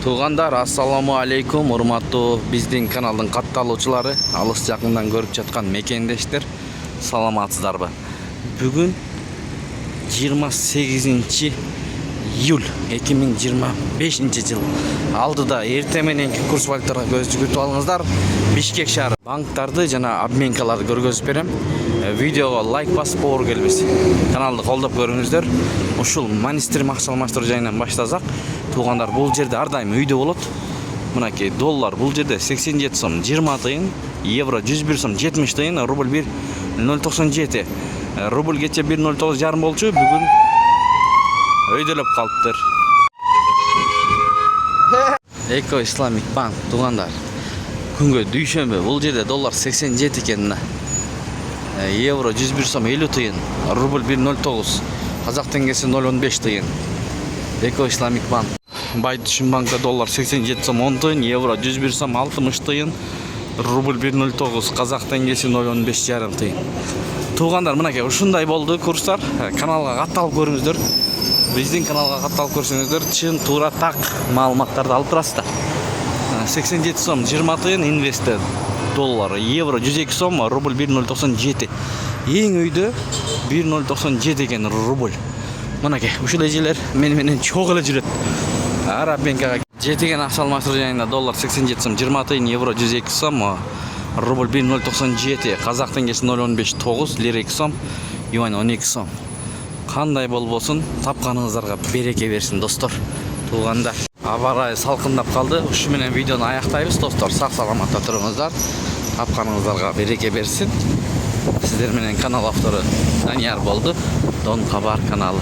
Туғандар, ассаламу алейкум, урматтуу биздин каналдын катталуучулары, алыс жакындан көрүп жаткан мекендештер, саламатсыздарбы? Бүгүн 28 июль 2025 жыл. Алдыда эртең мененки курс валютага көз жүгүртүп алыңыздар. Бишкек шаары банктарды жана обменкаларды көргөзүп берем. Видеого лайк басып оор келбес. Каналды колдоп көрүңүздөр. Ушул Манистир максал алмаштыруу жайынан баштасак, туғандар, бул жерде ар дайым үйдө болот. Мынакей доллар бул жерде 87 сом 20 тыйын, евро 101 сом 70 тыйын, рубль 1.097. Рубль кече 1.09 жарым болчу, бүгүн өйдөлөп калыптыр. Эко Исламик банк туғандар. Күнгө дүйшөмбү бул жерде доллар 87 экен. Евро 101 сом 50 тыйын, рубль 1.09, казак теңгеси 0.15 тыйын. Эко Исламик банк. Байтүшүн банкта доллар 87 сом 10 тыйын, евро 101 сом 60 тыйын, рубль 1.09, казак теңгеси 0.15 жарым тыйын. Туғандар, мынакей ушундай болду курстар. Каналга катталып көрүңүздөр. Биздин каналга катталып көрсөңүздөр, чын туура так маалыматтарды алып турасыздар. 87 сом 20 тыйын инвестер доллар, евро 102 сом, рубль 1.97. Эң үйдө 1.97 экен рубль. Мынакей ушул эжелер менен чогуу эле жүрөт. Араб банкага жетиген акча алмаштыруу жайында доллар 87 сом 20 тыйын, евро 102 сом, рубль 1.097, казак теңгеси 0.15 лира 2 сом, юань 12 сом. Кандай болбосун, тапканыңыздарга береке берсин достор. Туғандар, аба ырайы салкындап калды. Ушу менен видеону аяктайбыз достор. Сак саламатта туруңуздар. Тапканыңыздарга береке берсин. Сиздер менен канал автору Данияр болду. Дон Кабар каналы.